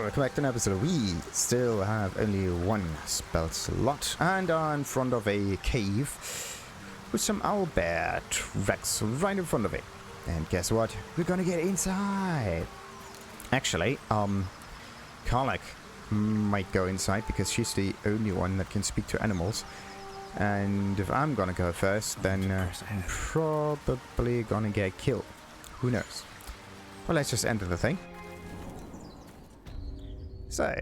welcome back to an episode. We still have only one spell slot and are in front of a cave with some owlbear tracks right in front of it. And guess what? We're gonna get inside. Actually, Karlach might go inside because she's the only one that can speak to animals. And if I'm gonna go first, then I'm probably gonna get killed. Who knows? Well, let's just enter the thing. So,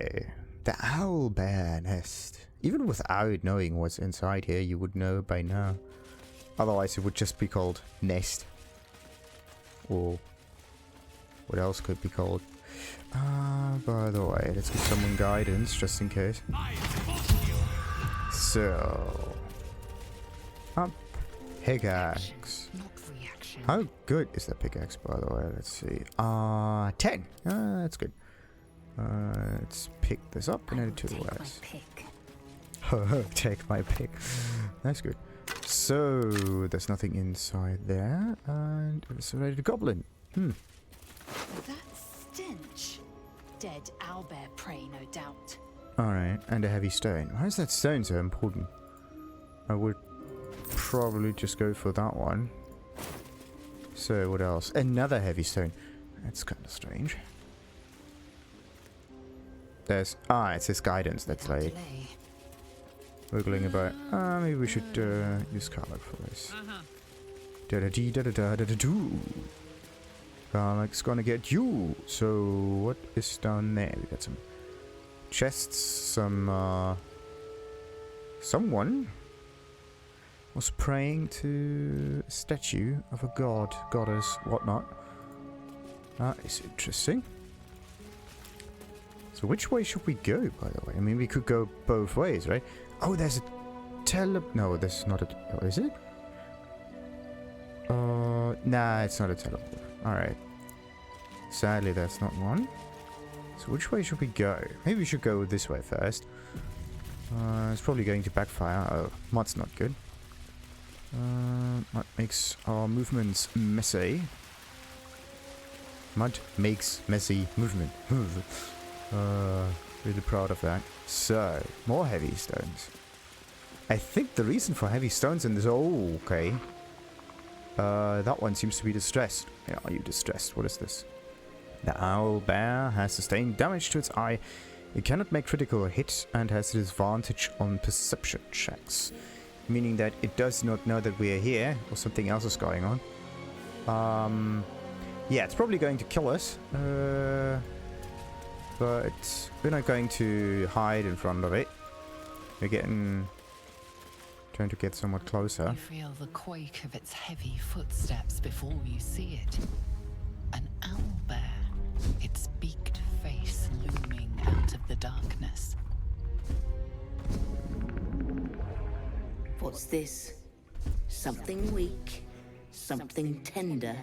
the Owlbear Nest. Even without knowing what's inside here, you would know by now. Otherwise, it would just be called Nest. Or what else could be called? By the way, let's give someone guidance just in case. So, up, pickaxe. How good is that pickaxe, by the way? Let's see. 10. That's good. Let's pick this up and add it to the wares. Take my pick. That's good. So, there's nothing inside there. And it's already the goblin. That stench. Dead owlbear prey, no doubt. Alright, and a heavy stone. Why is that stone so important? I would probably just go for that one. So, what else? Another heavy stone. That's kind of strange. There's... it says guidance. That's like... wiggling about. Maybe we should use Karlach for this. Da-da-dee-da-da-da-da-da-doo. Karlach's gonna get you. So, what is down there? We got some chests, some... someone was praying to a statue of a god, goddess, whatnot. That is interesting. So which way should we go, by the way? I mean, we could go both ways, right? Oh, there's a no, this is not a... Oh, is it? Nah, it's not a teleport. Alright. Sadly, that's not one. So which way should we go? Maybe we should go this way first. It's probably going to backfire. Oh, mud's not good. Mud makes our movements messy. Mud makes messy movement. Really proud of that. So, more heavy stones. I think the reason for heavy stones in this... Oh, okay. That one seems to be distressed. Yeah, are you distressed? What is this? The owlbear has sustained damage to its eye. It cannot make critical hits and has a disadvantage on perception checks. Meaning that it does not know that we are here or something else is going on. Yeah, it's probably going to kill us. But we're not going to hide in front of it. We're trying to get somewhat closer. You feel the quake of its heavy footsteps before you see it. An owlbear, its beaked face looming out of the darkness. What's this? Something weak, something tender.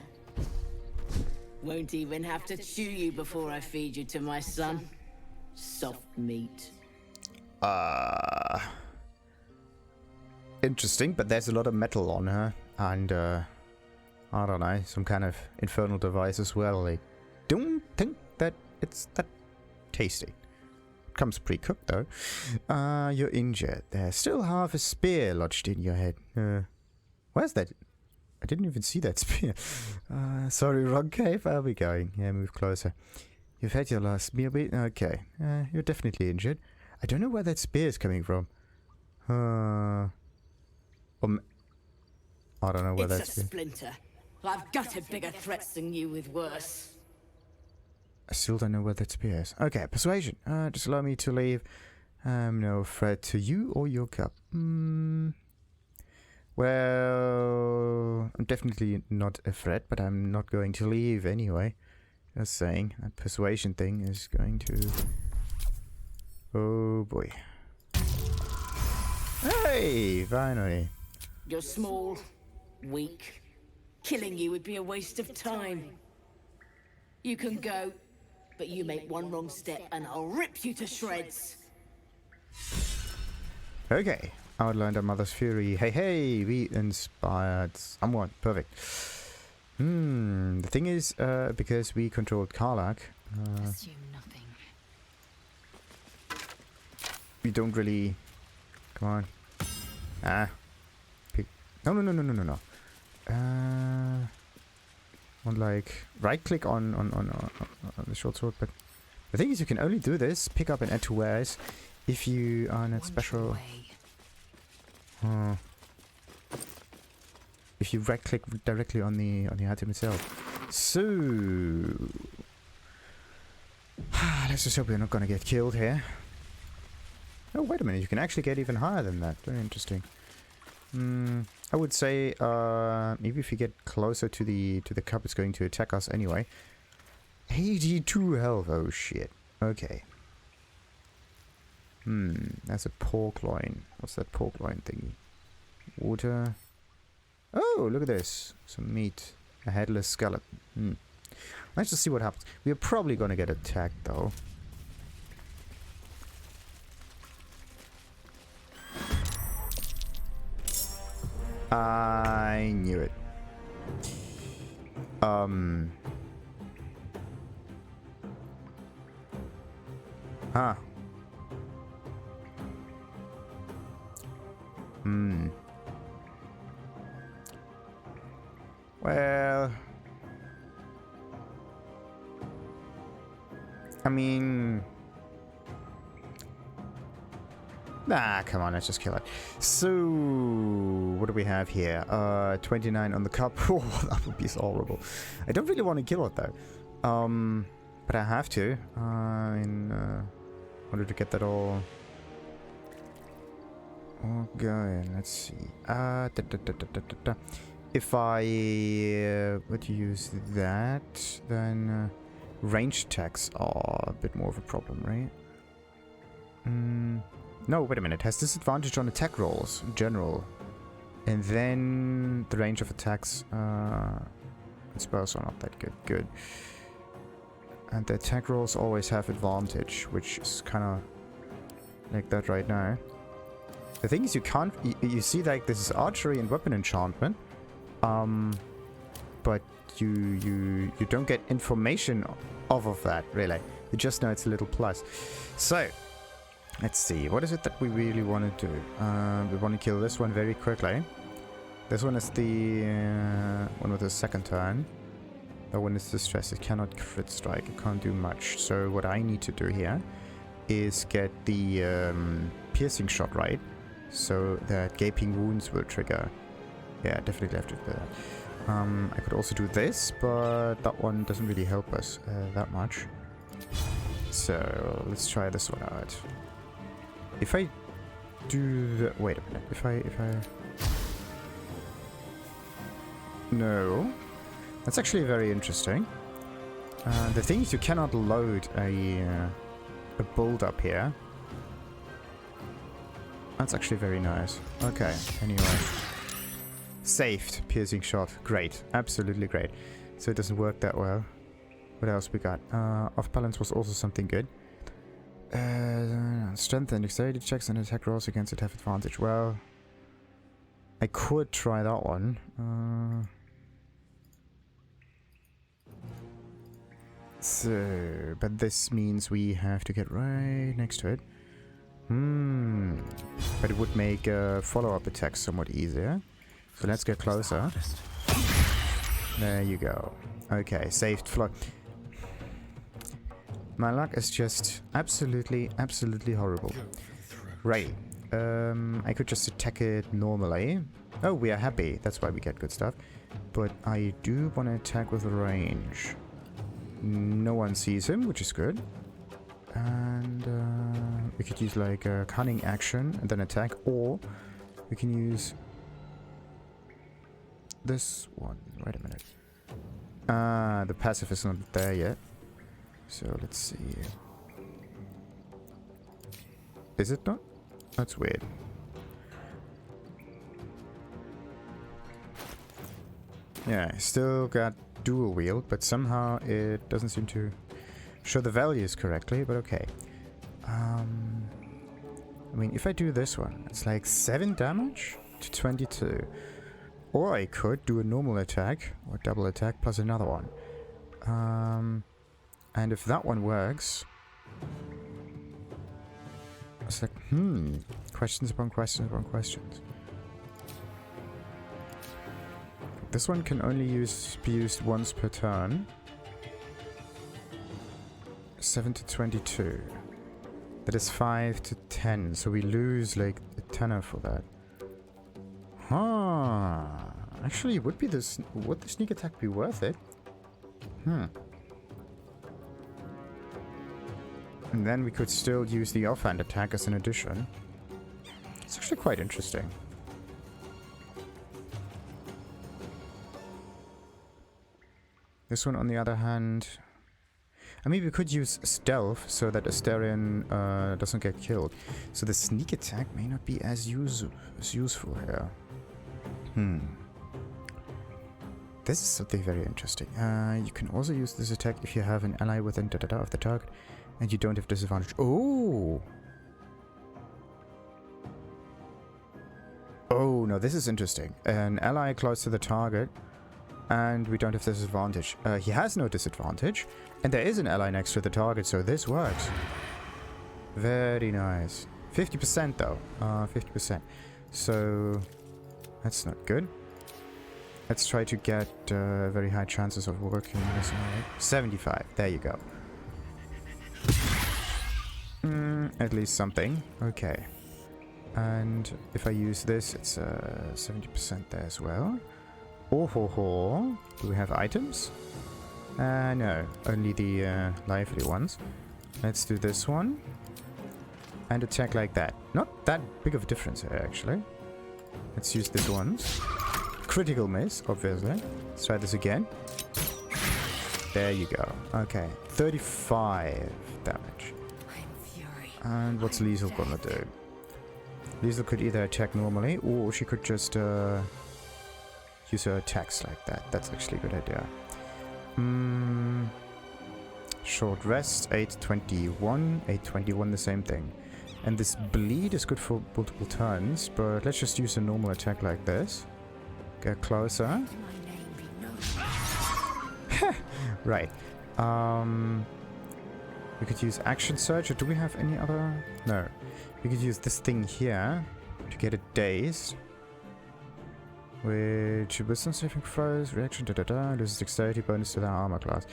Won't even have to chew you before I feed you to my son. Soft meat. Interesting, but there's a lot of metal on her. And, I don't know, some kind of infernal device as well. I don't think that it's that tasty. Comes pre-cooked, though. You're injured. There's still half a spear lodged in your head. Where's that? I didn't even see that spear. Sorry, wrong cave. Where are we going? Yeah, move closer. You've had your last meal beat? Okay. You're definitely injured. I don't know where that spear is coming from. I don't know where that's... It's a splinter. I've gutted bigger threats than you with worse. I still don't know where that spear is. Okay, persuasion. Just allow me to leave. I'm no threat to you or your cup. Well, I'm definitely not a threat, but I'm not going to leave anyway. Just saying, that persuasion thing is going to... Oh boy. Hey, finally. You're small, weak. Killing you would be a waste of time. You can go, but you make one wrong step and I'll rip you to shreds. Okay. Outlined our mother's fury. Hey, we inspired someone. Perfect. The thing is, because we controlled Karlach... Assume nothing. don't really... Come on. Ah. No, no, no, no, no, no, no. Want like right click on the short sword, but the thing is you can only do this, pick up and add to wares, if you are in a special... if you right click directly on the item itself. So let's just hope we're not gonna get killed here. Oh, wait a minute, you can actually get even higher than that. Very interesting. I would say maybe if you get closer to the cup, it's going to attack us anyway. 82 health. Oh shit. Okay. That's a pork loin. What's that pork loin thingy? Water. Oh, look at this. Some meat. A headless skeleton. Let's just see what happens. We're probably gonna get attacked though. I knew it. Huh. Well, I mean, nah, come on, let's just kill it. So, what do we have here? 29 on the cup. Oh, that would be so horrible. I don't really want to kill it though. But I have to. In order to get that all. Okay, let's see. If I would use that, then range attacks are a bit more of a problem, right? No, wait a minute. It has disadvantage on attack rolls in general. And then the range of attacks and spells are not that good. Good. And the attack rolls always have advantage, which is kind of like that right now. The thing is, you can't... You see, like, this is archery and weapon enchantment. But you don't get information off of that, really. You just know it's a little plus. So, let's see. What is it that we really want to do? We want to kill this one very quickly. This one is the one with the second turn. That one is distressed. It cannot crit strike. It can't do much. So what I need to do here is get the piercing shot right, so that gaping wounds will trigger. Yeah, definitely have to do that. I could also do this, but that one doesn't really help us that much. So let's try this one out. If I do the... Wait a minute. If I... No. That's actually very interesting. The thing is, you cannot load a build up here. That's actually very nice. Okay, anyway. Saved. Piercing shot. Great. Absolutely great. So it doesn't work that well. What else we got? Off balance was also something good. Strength and dexterity checks and attack rolls against it have advantage. Well, I could try that one. So, but this means we have to get right next to it. But it would make follow-up attacks somewhat easier. So let's get closer. There you go. Okay, saved flow. My luck is just absolutely horrible. Right. I could just attack it normally. Oh, we are happy. That's why we get good stuff. But I do want to attack with range. No one sees him, which is good. And we could use like a cunning action and then attack, or we can use this one. Wait a minute. The passive is not there yet. So let's see. Is it not? That's weird. Yeah, I still got dual wield, but somehow it doesn't seem to show the values correctly, but okay. I mean, if I do this one, it's like 7 damage to 22. Or I could do a normal attack, or double attack, plus another one. And if that one works... It's like, questions upon questions upon questions. This one can only be used once per turn. 7 to 22. That is 5 to 10, so we lose like a tenner for that. Huh. Actually, would the sneak attack be worth it? And then we could still use the offhand attack as an addition. It's actually quite interesting. This one, on the other hand... I mean, we could use stealth so that Astarion doesn't get killed. So the sneak attack may not be as useful here. This is something very interesting. You can also use this attack if you have an ally within of the target and you don't have disadvantage. Oh! Oh, no, this is interesting. An ally close to the target and we don't have disadvantage. He has no disadvantage and there is an ally next to the target, so this works. Very nice. 50% though. 50%. So that's not good. Let's try to get very high chances of working this out. 75. There you go. At least something. Okay. And if I use this, it's 70% there as well. Oh ho ho. Do we have items? No. Only the lively ones. Let's do this one. And attack like that. Not that big of a difference here, actually. Let's use this once. Critical miss, obviously. Let's try this again. There you go. Okay. 35 damage. And what's Liesel gonna do? Liesel could either attack normally, or she could just use her attacks like that. That's actually a good idea. Short rest, 821. 821, the same thing. And this bleed is good for multiple turns, but let's just use a normal attack like this. Get closer. Right. We could use action surge, or do we have any other? No. We could use this thing here to get it dazed. Which wisdom saving throws, reaction, loses dexterity bonus to their armor class.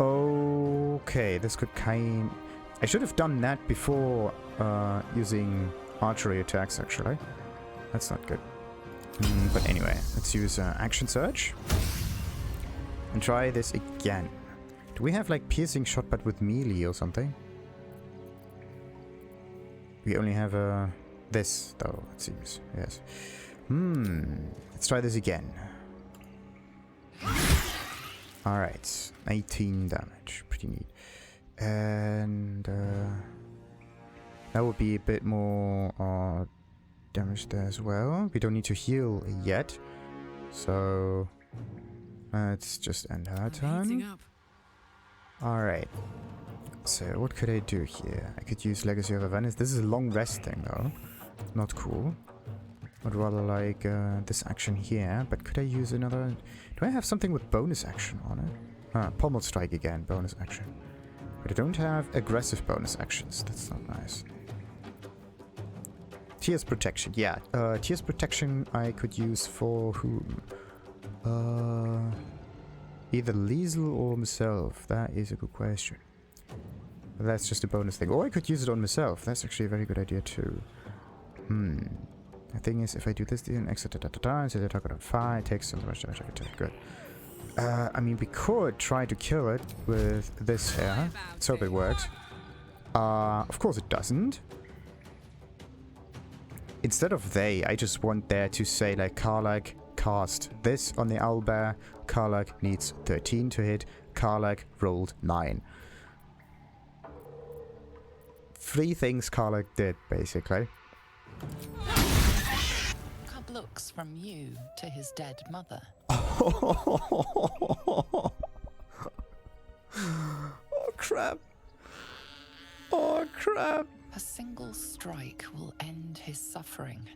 Okay, this could kind... I should have done that before using archery attacks, actually. That's not good. But anyway, let's use action surge. And try this again. Do we have like piercing shot but with melee or something? We only have this though, it seems. Yes. Let's try this again. Alright. 18 damage. Pretty neat. And that would be a bit more damage there as well. We don't need to heal yet. So let's just end her turn. Alright. So what could I do here? I could use Legacy of Awareness. This is a long rest thing though. Not cool. I'd rather like this action here. But could I use another... Do I have something with bonus action on it? Pommel Strike again, bonus action. But I don't have aggressive bonus actions. That's not nice. Tears Protection. Yeah, Tears Protection I could use for whom? Either Liesel or myself. That is a good question. But that's just a bonus thing. Or I could use it on myself. That's actually a very good idea too. The thing is, if I do this, then exit and set the target on fire, it takes so much damage every turn. Good. I mean, we could try to kill it with this here. Let's hope it works. Of course it doesn't. Instead of they, I just want there to say like Karlach cast this on the owlbear. Karlach needs 13 to hit. Karlach rolled 9. 3 things Karlach did, basically. Cub looks from you to his dead mother. Oh crap. Oh crap. A single strike will end his suffering.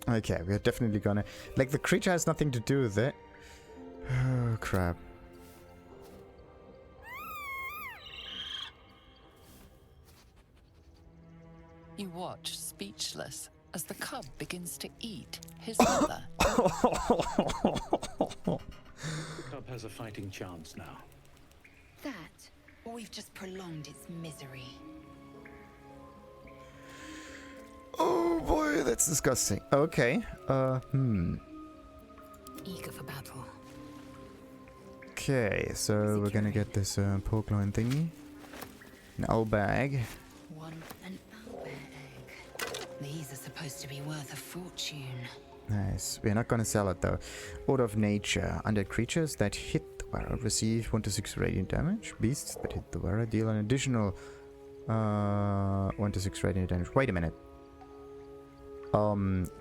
Okay, we're definitely gonna... Like, the creature has nothing to do with it. Oh crap. You watch, speechless, as the cub begins to eat his mother. The cub has a fighting chance now. That, or we've just prolonged its misery. Oh boy, that's disgusting. Okay. Eager for battle. Okay, so we're gonna get this pork loin thingy. An owl bag. An owlbear egg. These are supposed to be worth a fortune. Nice. We're not gonna sell it though. Order of Nature. Undead creatures that hit the wearer receive 1 to 6 radiant damage. Beasts that hit the wearer deal an additional 1 to 6 radiant damage. Wait a minute.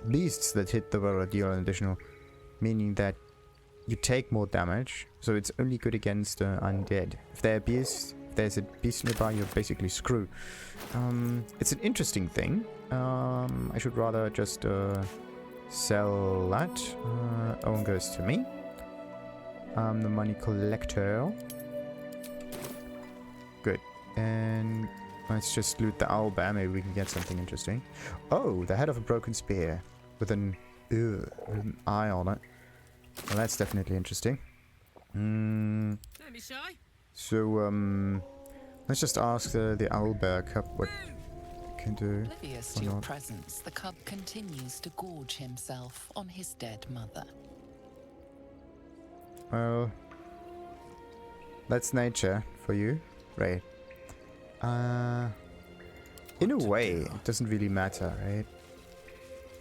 Beasts that hit the wearer deal an additional, meaning that you take more damage, so it's only good against undead. If there's a beast nearby, you're basically screwed. It's an interesting thing. I should rather just sell that. Owen goes to me. I'm the money collector. Good. And let's just loot the owlbear. Maybe we can get something interesting. Oh, the head of a broken spear with an eye on it. Well, that's definitely interesting. So, let's just ask the Owlbear Cub what it can do. Oblivious to your presence, the cub continues to gorge himself on his dead mother. Well, that's nature for you, right? In a way, it doesn't really matter, right?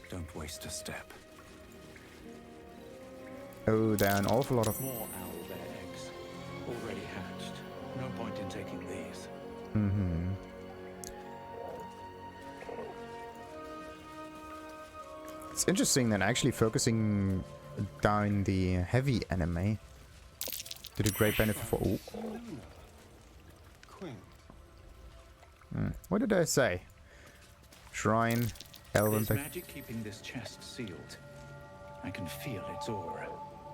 Don't waste a step. Oh, there are an awful lot of... More owlbear eggs. Already hatched. No point in taking these. Mm-hmm. It's interesting that actually focusing down the heavy anime did a great benefit for... Oh. What did I say? Shrine, Elven... There's magic keeping this chest sealed. I can feel its aura.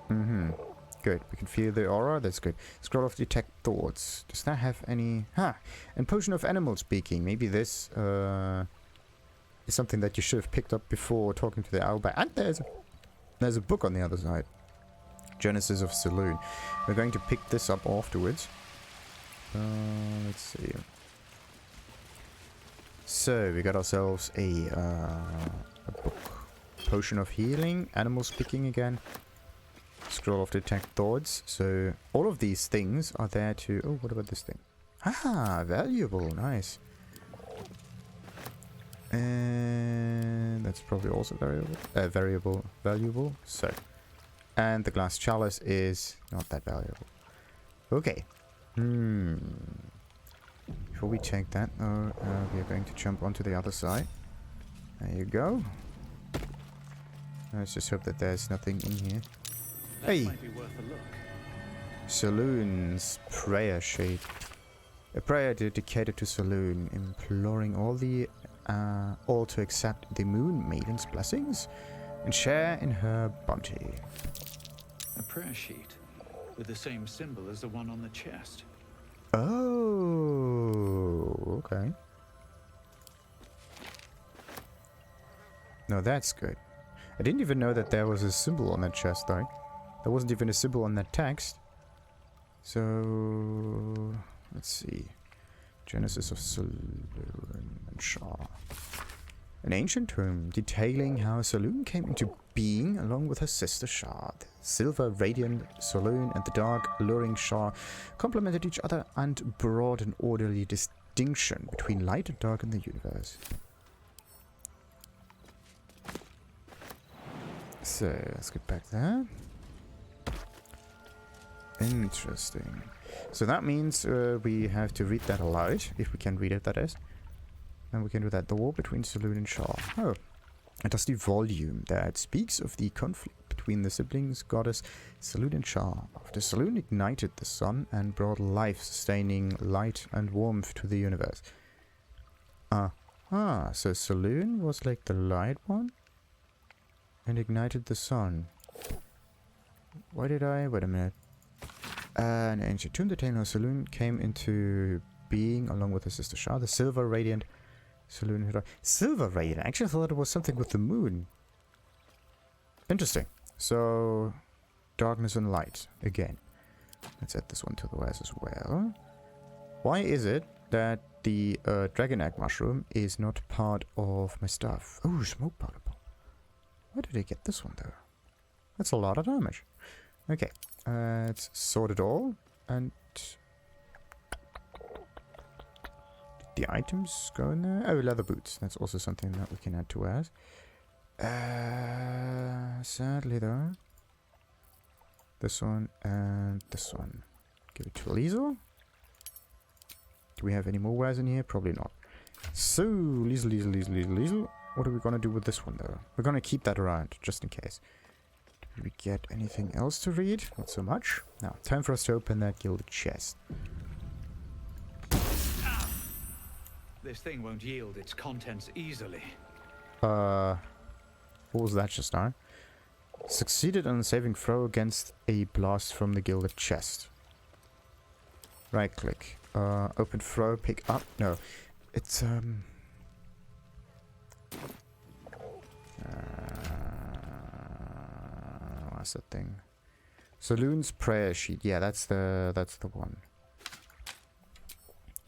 Mm-hmm. Good. We can feel the aura. That's good. Scroll of Detect Thoughts. Does that have any... And Potion of Animal Speaking. Maybe this is something that you should have picked up before talking to the Owlbear. And there's a book on the other side. Genesis of Selune. We're going to pick this up afterwards. Let's see. So, we got ourselves a book. Potion of Healing. Animal Speaking again. Scroll of Detect Thoughts. So, all of these things are there to... Oh, what about this thing? Ah, valuable. Nice. And that's probably also valuable. So, and the glass chalice is not that valuable. Okay. Before we take that, we are going to jump onto the other side. There you go. Let's just hope that there's nothing in here. That Hey! might be worth a look. Selune's prayer sheet. A prayer dedicated to Selune, imploring all to accept the Moon Maiden's blessings and share in her bounty. A prayer sheet with the same symbol as the one on the chest. Oh, okay. No, that's good. I didn't even know that there was a symbol on that chest, though. There wasn't even a symbol on that text. So, let's see. Genesis of Selune and Shar. An ancient tomb detailing how Selune came into being along with her sister Shar. The silver radiant Selune and the dark alluring Shar complemented each other and brought an orderly distinction between light and dark in the universe. So, let's get back there. Interesting. So that means we have to read that aloud, if we can read it, that is. And we can do that. The war between Selune and Shar. Oh. A dusty volume that speaks of the conflict between the siblings goddess Selune and Shar. After Selune ignited the sun and brought life-sustaining light and warmth to the universe. So Selune was like the light one? And ignited the sun. Why did I... Wait a minute. An ancient tomb detailing how Selune came into being along with her sister Shar. The silver radiant Selune Shrine. Silver Rain. I actually thought it was something with the moon. Interesting. So, darkness and light again. Let's add this one to the wares as well. Why is it that the dragon egg mushroom is not part of my stuff? Oh, smoke powder. Where did I get this one though? That's a lot of damage. Okay, let's sort it all. And did the items go in there? Oh, leather boots. That's also something that we can add to ours. Sadly though, this one and this one. Give it to Liesel. Do we have any more wares in here? Probably not. So, Liesel. What are we gonna do with this one though? We're gonna keep that around, just in case. Did we get anything else to read? Not so much. Now, time for us to open that gilded chest. This thing won't yield its contents easily. What was that just now? Succeeded on a saving throw against a blast from the gilded chest. Right click. Open throw, pick up. No. It's, what's that thing? Selune's prayer sheet. Yeah, that's the one.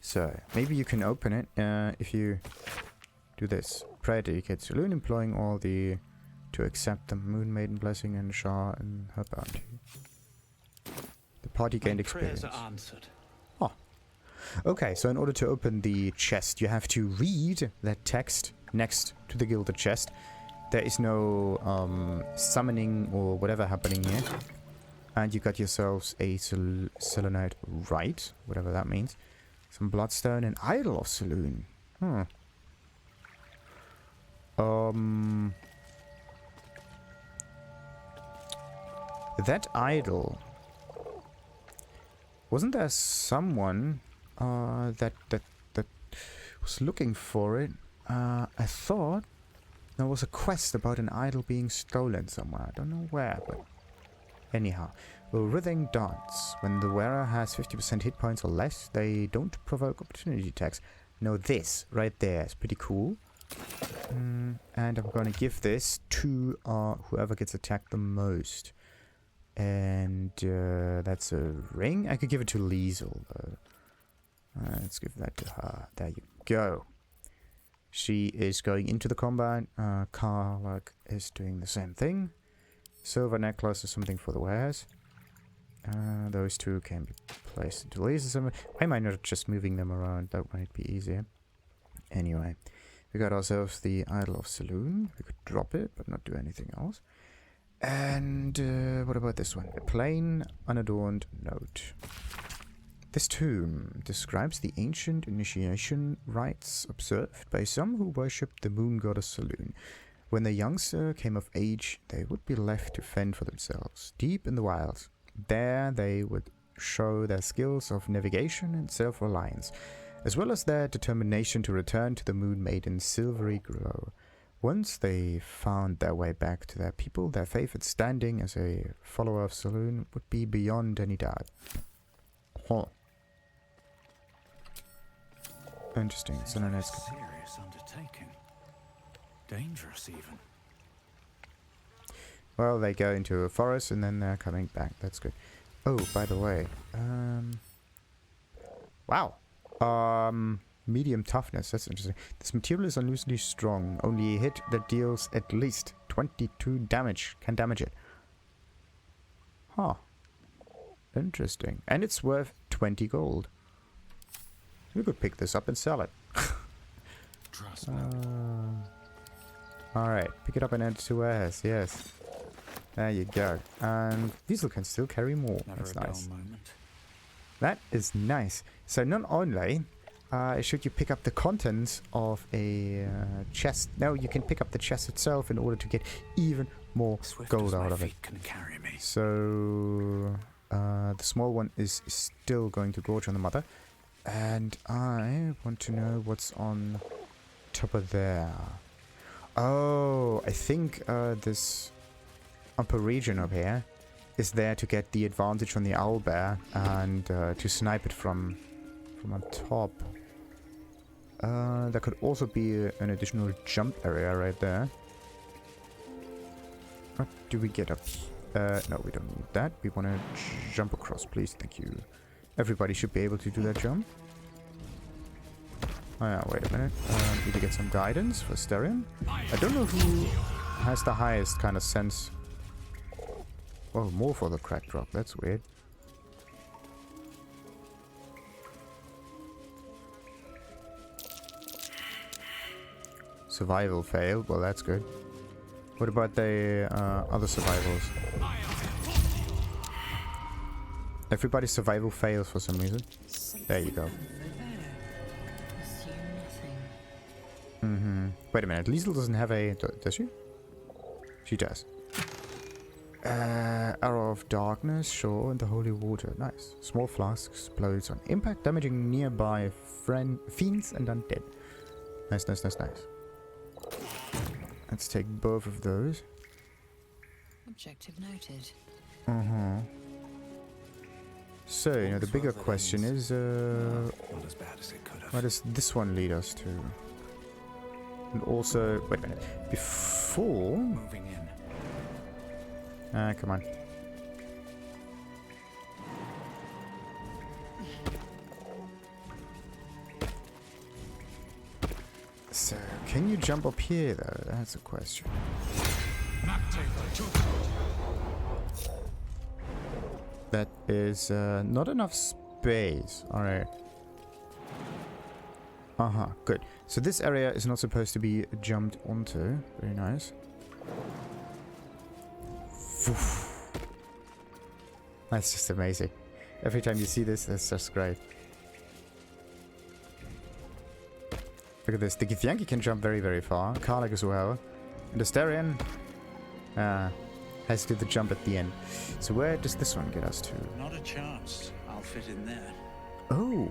So maybe you can open it if you do this. Prayer dedicate Selune, imploring all the to accept the Moon Maiden blessing and Shar and her bounty. The party gained experience. Prayers are answered. Oh. Okay, so in order to open the chest, you have to read that text next to the gilded chest. There is no summoning or whatever happening here. And you got yourselves a Selunite Rite, whatever that means. Some bloodstone and idol of Selune. That idol. Wasn't there someone that was looking for it? I thought there was a quest about an idol being stolen somewhere. I don't know where, but anyhow. Well, writhing dance. When the wearer has 50% hit points or less, they don't provoke opportunity attacks. Now this right there is pretty cool. And I'm gonna give this to whoever gets attacked the most. And that's a ring. I could give it to Liesel though. Let's give that to her. There you go. She is going into the combat. Karlak is doing the same thing. Silver necklace is something for the wares. Those two can be placed into Liesel. Why am I not just moving them around? That might be easier. Anyway, we got ourselves the Idol of Selune. We could drop it, but not do anything else. And what about this one? A plain, unadorned note. This tomb describes the ancient initiation rites observed by some who worshipped the moon goddess Selune. When the youngster came of age, they would be left to fend for themselves, deep in the wilds. There they would show their skills of navigation and self-reliance, as well as their determination to return to the Moon Maiden's silvery glow. Once they found their way back to their people, their faith and standing as a follower of Selune would be beyond any doubt. Huh. Interesting. So now let's go. Serious undertaking. Dangerous even. Well, they go into a forest and then they're coming back. That's good. Oh, by the way. Wow. Medium toughness. That's interesting. This material is unusually strong. Only a hit that deals at least 22 damage can damage it. Huh. Interesting. And it's worth 20 gold. We could pick this up and sell it. Trust me. Alright, pick it up and add to wares, yes. There you go. And Diesel can still carry more. That's nice. That is nice. So not only should you pick up the contents of a chest, no, you can pick up the chest itself in order to get even more gold out of it. So the small one is still going to gorge on the mother. And I want to know what's on top of there. Oh, I think this upper region up here is there to get the advantage on the owlbear and to snipe it from on top. There could also be an additional jump area right there. What do we get up? No, we don't need that. We want to jump across, please. Thank you. Everybody should be able to do that jump. Oh yeah, wait a minute. Need to get some guidance for Larian. I don't know who has the highest kind of sense. Oh, more for the cracked rock. That's weird. Survival failed. Well, that's good. What about the other survivals? Everybody's survival fails for some reason. There you go. Wait a minute. Liesel doesn't have a... Does she? She does. Arrow of Darkness, sure, and the Holy Water. Nice. Small flask explodes on impact, damaging nearby fiends and undead. Nice, nice, nice, nice. Let's take both of those. Objective noted. So, you know, the bigger question is, Not as bad as it could have. where does this one lead us to? And also, wait a minute. Before... Moving in. come on. So, can you jump up here though? That's a question. That is not enough space. Alright. Good. So this area is not supposed to be jumped onto. Very nice. That's just amazing. Every time you see this, that's just great. Look at this. The Githyanki can jump very, very far. Karlak as well. And the Larian has to do the jump at the end. So where does this one get us to? Not a chance. I'll fit in there. Oh!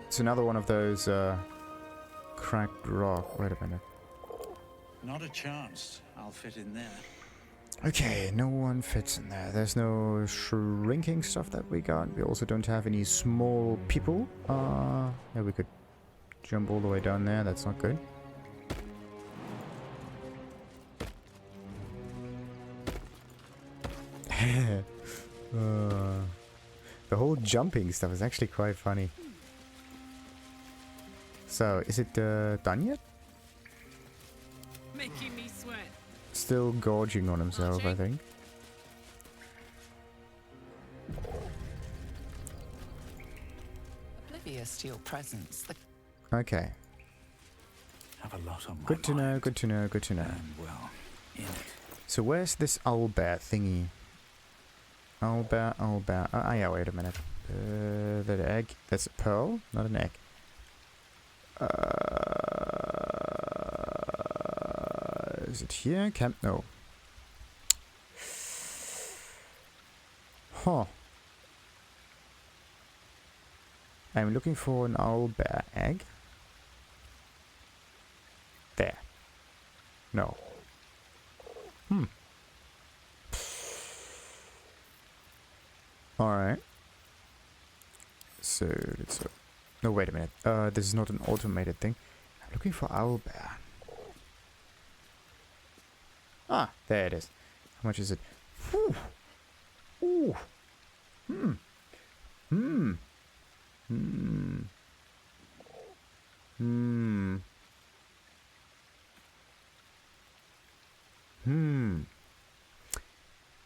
It's another one of those cracked rock. Wait a minute. Not a chance. I'll fit in there. Okay, no one fits in there. There's no shrinking stuff that we got. We also don't have any small people. Yeah, we could jump all the way down there. That's not good. The whole jumping stuff is actually quite funny. So, is it done yet? Making me sweat. Still gorging on himself, I think. Oblivious to your presence, the Okay. Have a lot on my Good to know, mind. good to know, good to know. And well, in it. So where's this owlbear thingy? Owlbear. Ah, yeah, wait a minute. That egg. That's a pearl, not an egg. Is it here? Camp? No. Huh. I'm looking for an owlbear egg. There. No. Alright. So, let's... no, wait a minute. This is not an automated thing. I'm looking for owlbear. Ah, there it is. How much is it? Whew. Ooh.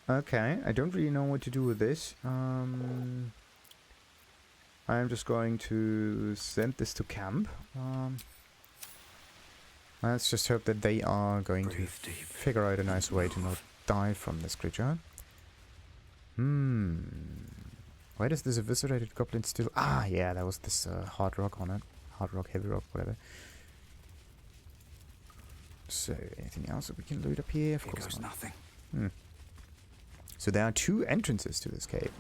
Okay, I don't really know what to do with this. I'm just going to send this to camp. Let's just hope that they are going to figure out a nice way to not die from this creature. Why does this eviscerated goblin still... Ah, yeah, that was this hard rock on it. Hard rock, heavy rock, whatever. So, anything else that we can loot up here? Of course Goes not. nothing. So there are two entrances to this cave.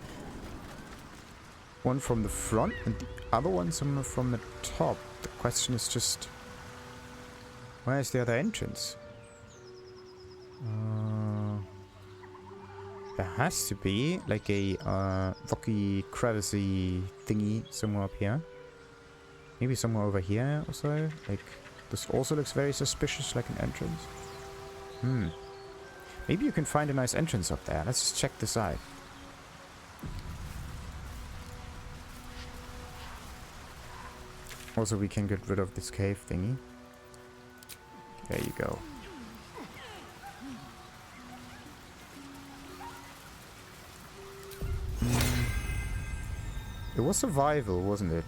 One from the front and the other one somewhere from the top. The question is just... where's the other entrance? There has to be like a rocky, crevicey thingy somewhere up here. Maybe somewhere over here or so. Like, this also looks very suspicious, like an entrance. Maybe you can find a nice entrance up there. Let's just check this out. Also, we can get rid of this cave thingy. There you go. It was survival, wasn't it?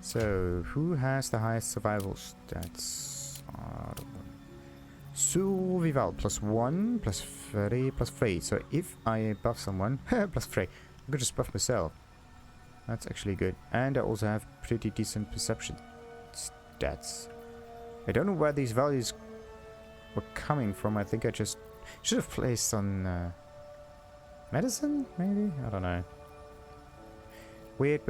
So, who has the highest survival stats? I don't know. Survival +1, +3, +3. So if I buff someone, +3. I could just buff myself. That's actually good. And I also have pretty decent perception stats. I don't know where these values were coming from. I think I just should have placed on medicine, maybe? I don't know. Weird.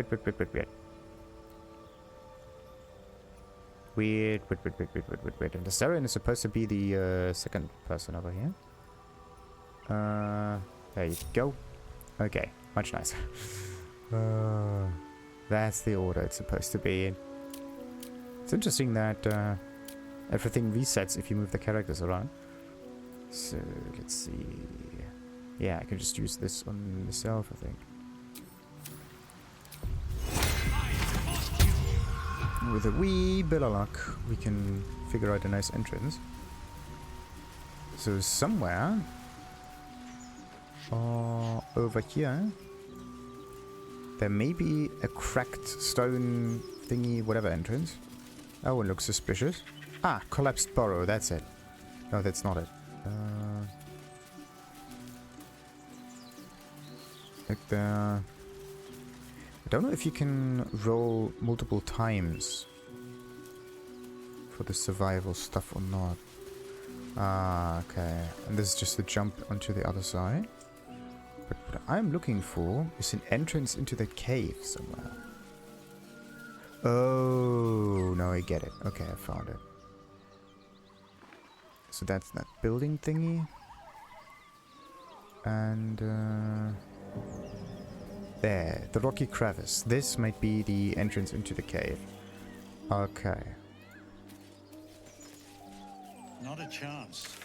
And the Larian is supposed to be the second person over here. There you go. Okay, much nicer. That's the order it's supposed to be in. It's interesting that everything resets if you move the characters around. So, let's see. Yeah, I can just use this on myself, I think. With a wee bit of luck, we can figure out a nice entrance. So somewhere over here, there may be a cracked stone thingy, whatever entrance. That one looks suspicious. Ah, collapsed burrow, that's it. No, that's not it. Like there. I don't know if you can roll multiple times for the survival stuff or not. Ah, okay. And this is just the jump onto the other side. But what I'm looking for is an entrance into that cave somewhere. Oh, now I get it. Okay, I found it. So that's that building thingy. And there, the rocky crevice. This might be the entrance into the cave. Okay. Not a chance.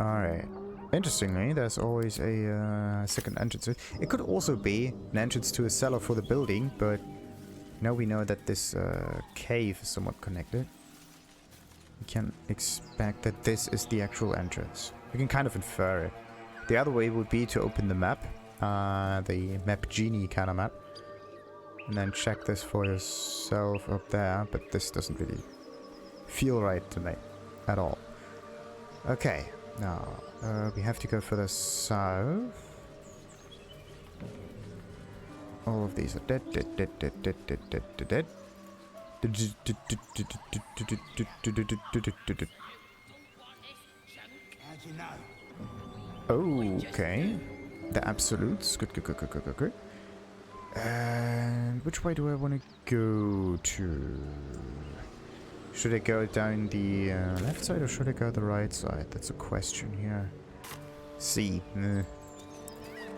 Alright. Interestingly, there's always a second entrance. It could also be an entrance to a cellar for the building, but now we know that this cave is somewhat connected. We can expect that this is the actual entrance. We can kind of infer it. The other way would be to open the map. The map genie kind of map, and then check this for yourself up there, but this doesn't really feel right to me at all. Okay, now we have to go further south. All of these are dead. Okay. The absolutes. Good. And which way do I want to go to? Should I go down the left side or should I go the right side? That's a question here. C.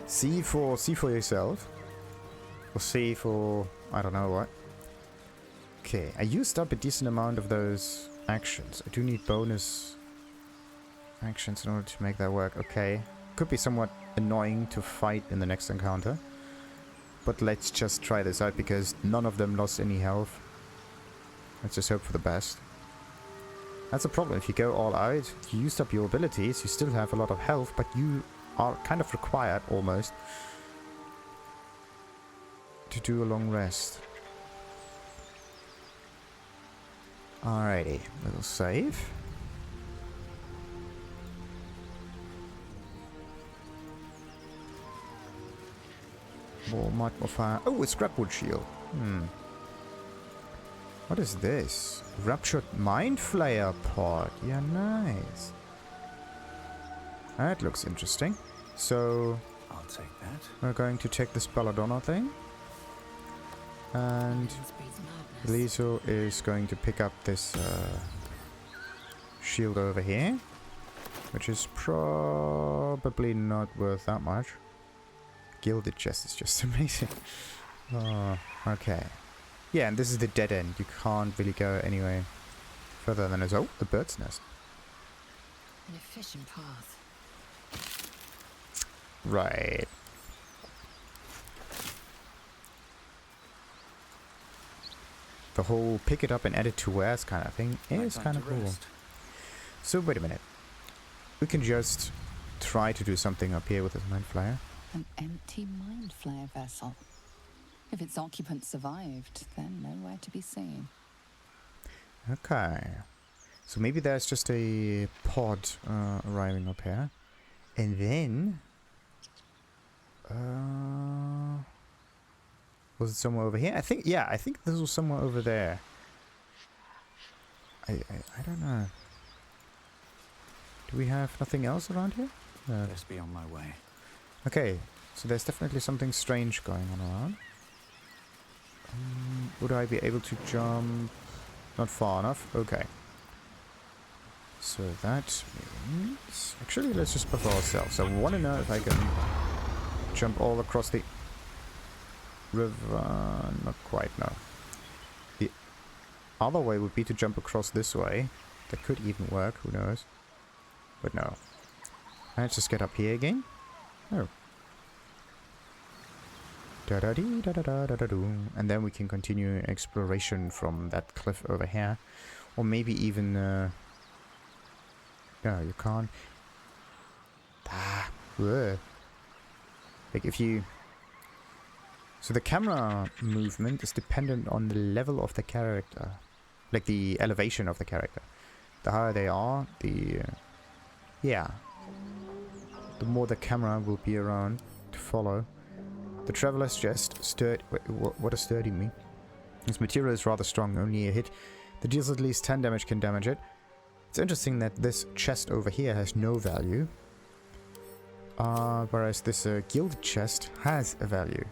C for yourself. Or C for I don't know what. Okay, I used up a decent amount of those actions. I do need bonus actions in order to make that work. Okay. Could be somewhat annoying to fight in the next encounter. But let's just try this out because none of them lost any health. Let's just hope for the best. That's a problem. If you go all out, you used up your abilities, you still have a lot of health, but you are kind of required almost to do a long rest. Alrighty, little save. More mud, more fire. Oh, a scrapwood shield. What is this? Ruptured mind flayer pod. Yeah, nice. That looks interesting. So I'll take that. we're going to take this belladonna thing. And Liso is going to pick up this shield over here. Which is probably not worth that much. Gilded chest is just amazing. Oh, okay. Yeah, and this is the dead end. You can't really go anywhere further than this. Oh, the bird's nest. An efficient path. Right. The whole pick it up and add it to wares kind of thing is kind of cool. So wait a minute. We can just try to do something up here with this Mind Flayer. An empty Mind Flayer vessel. If its occupant survived, then nowhere to be seen. Okay. So maybe there's just a pod arriving up here. And then... was it somewhere over here? I think this was somewhere over there. I don't know. Do we have nothing else around here? No. Let's be on my way. Okay, so there's definitely something strange going on around. Would I be able to jump? Not far enough? Okay. So that means... Actually, let's just buffer ourselves. I want to know if I can jump all across the river. Not quite, no. The other way would be to jump across this way. That could even work, who knows. But no. Let's just get up here again. Oh. Da-da-dee, da-da-da-da-da-doo. And then we can continue exploration from that cliff over here. Or maybe even... no, you can't. Like if you... So the camera movement is dependent on the level of the character. Like the elevation of the character. The higher they are, the... yeah. The more the camera will be around to follow. The Traveler's chest, sturdy... What does sturdy mean? This material is rather strong, only a hit that deals at least 10 damage can damage it. It's interesting that this chest over here has no value. Whereas this gilded chest has a value.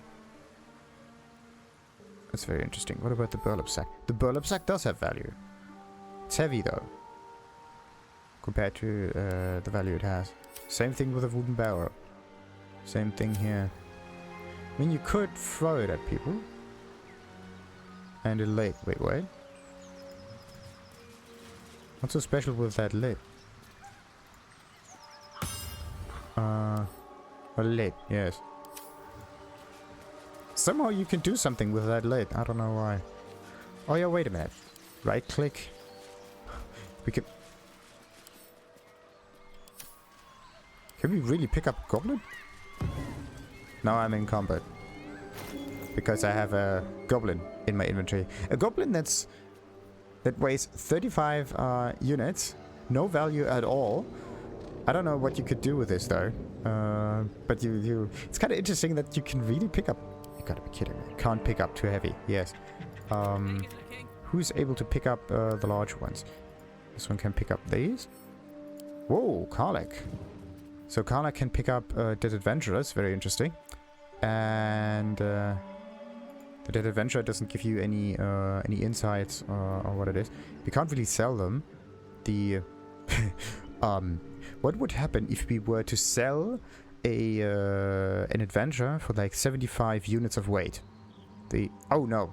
That's very interesting. What about the burlap sack? The burlap sack does have value. It's heavy though. Compared to the value it has. Same thing with a wooden barrel. Same thing here. I mean, you could throw it at people. And a lid. Wait, what? What's so special with that lid? A lid, yes. Somehow you can do something with that lid. I don't know why. Oh yeah, wait a minute. Right click. We can... Can we really pick up a goblin? Now I'm in combat. Because I have a goblin in my inventory. A goblin that weighs 35 units. No value at all. I don't know what you could do with this though. But it's kind of interesting that you can really pick up... You gotta be kidding me. Can't pick up too heavy. Yes. Who's able to pick up the large ones? This one can pick up these. Whoa, Karlach. So Karlach can pick up Dead Adventurers. Very interesting. And the Dead Adventurer doesn't give you any insights on what it is. You can't really sell them. The what would happen if we were to sell an adventure for like 75 units of weight? Oh no.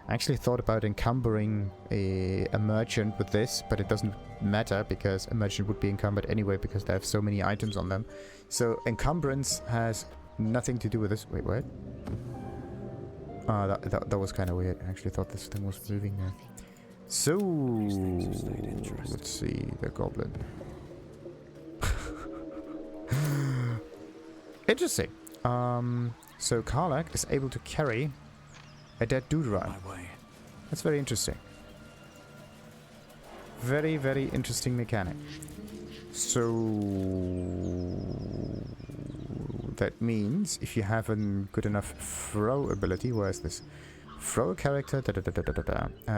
I actually thought about encumbering a merchant with this, but it doesn't matter because a merchant would be encumbered anyway because they have so many items on them. So encumbrance has nothing to do with this. Wait, what? That was kind of weird. I actually thought this thing was moving there. So, let's see the goblin. Interesting. So Karlach is able to carry a dead dude around. That's very interesting. Very, very interesting mechanic. So that means if you have a good enough throw ability, where's this? Throw a character,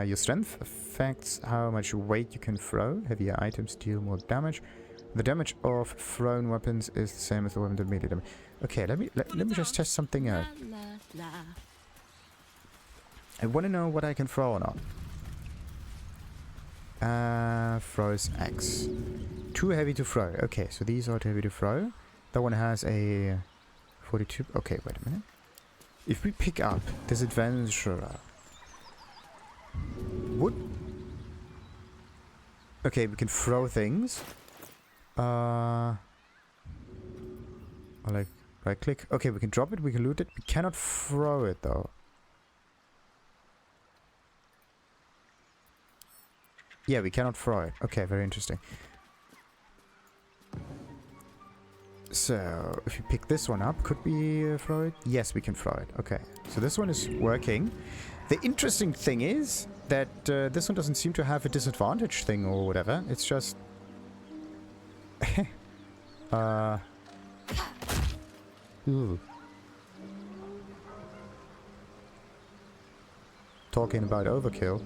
your strength affects how much weight you can throw. Heavier items deal more damage. The damage of thrown weapons is the same as the weapon that made it damage. Okay, let me just test something out. I want to know what I can throw or not. Throws X. Too heavy to throw. Okay, so these are too heavy to throw. That one has a 42. Okay, wait a minute. if we pick up this adventurer, would... Okay, we can throw things. Or like, right click. Okay, we can drop it, we can loot it. We cannot throw it though. Yeah, we cannot throw it. Okay, very interesting. So, if you pick this one up, could we throw it? Yes, we can throw it. Okay, so this one is working. The interesting thing is that this one doesn't seem to have a disadvantage thing or whatever. It's just... Ooh. Talking about overkill.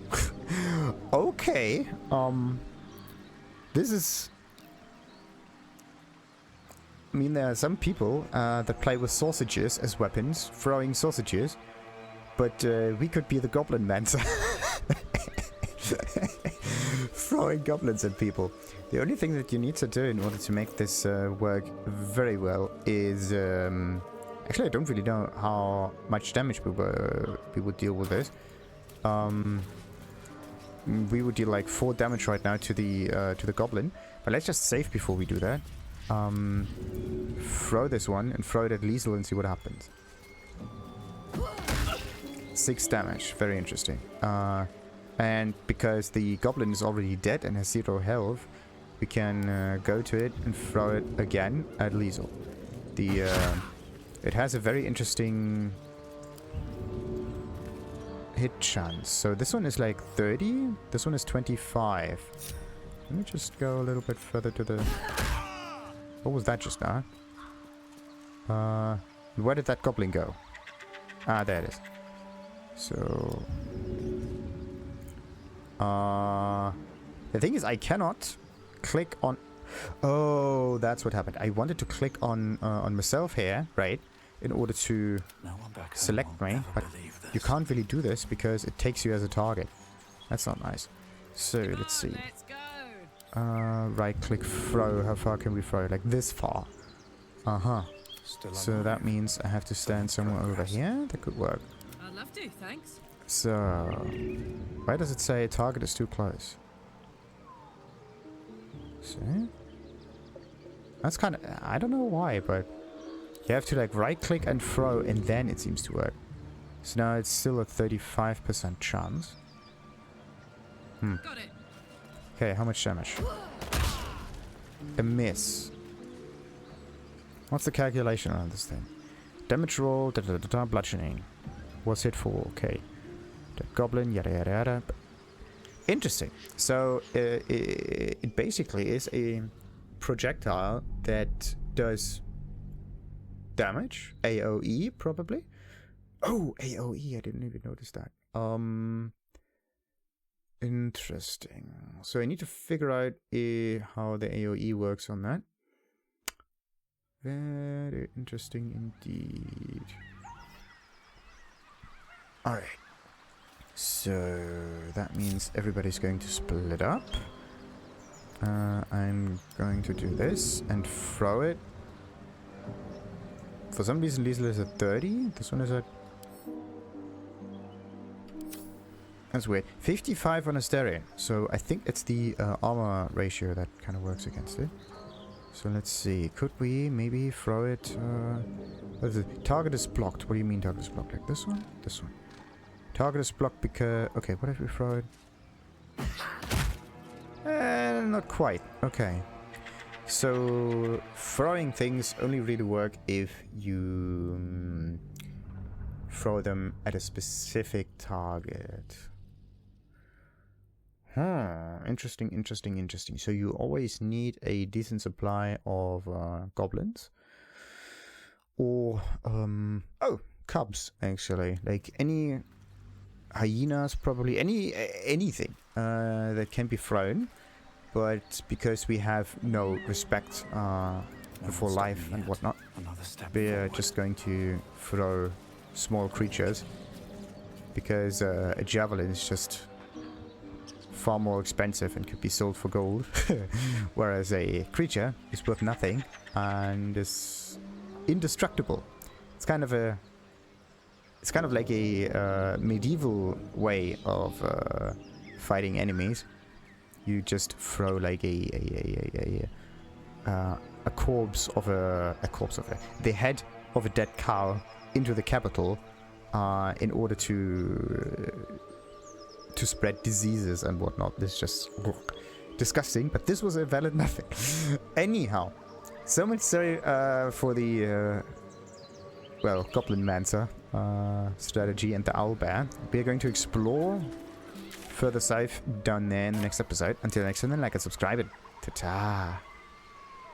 Okay. This is... I mean, there are some people that play with sausages as weapons, throwing sausages. But we could be the goblin mancer. Throwing goblins at people. The only thing that you need to do in order to make this work very well is... actually, I don't really know how much damage we would deal with this. We would deal like 4 damage right now to the goblin. But let's just save before we do that. Throw this one and throw it at Liesel and see what happens. 6 damage. Very interesting. And because the goblin is already dead and has 0 health, we can go to it and throw it again at Liesel. It has a very interesting hit chance. So this one is like 30. This one is 25. Let me just go a little bit further to the... What was that just now? Where did that goblin go? Ah, there it is. So... the thing is, I cannot click on... Oh, that's what happened. I wanted to click on myself here, right? In order to select me, but you can't really do this because it takes you as a target. That's not nice. So, let's see. Right click throw. How far can we throw? Like this far. Uh-huh. So that means I have to stand somewhere over here. That could work. I'd love to, thanks. So, why does it say target is too close? See? That's kind of... I don't know why, but... You have to like right click and throw and then it seems to work. So now it's still a 35% chance. Got it. Okay, how much damage? A miss. What's the calculation on this thing? Damage roll, bludgeoning. What's hit for? Okay. The goblin, yada yada yada. Interesting. So it basically is a projectile that does damage. AoE probably. Oh, AoE. I didn't even notice that. Interesting. So I need to figure out how the AoE works on that. Very interesting indeed. Alright. So that means everybody's going to split up. I'm going to do this and throw it. For some reason Liesel is at 30. This one is at... That's weird. 55 on a Asterion. So I think it's the armor ratio that kind of works against it. So let's see. Could we maybe throw it... what is it? Target is blocked. What do you mean target is blocked? Like this one? This one. Target is blocked because... Okay, what if we throw it? Not quite. Okay. So throwing things only really work if you throw them at a specific target. Interesting, interesting, interesting. So you always need a decent supply of goblins. Or, cubs, actually. Like any hyenas, probably. Anything that can be thrown. But because we have no respect for life and whatnot, we're just going to throw small creatures. Because a javelin is just far more expensive and could be sold for gold. Whereas a creature is worth nothing and is indestructible. It's kind of a It's kind of like a medieval way of fighting enemies. You just throw like the head of a dead cow into the capital in order to spread diseases and whatnot. This is just disgusting, but this was a valid method. Anyhow, so much so for the Goblin Mancer strategy and the Owlbear. We are going to explore further south down there in the next episode. Until next time, then, like and subscribe it. Ta-ta!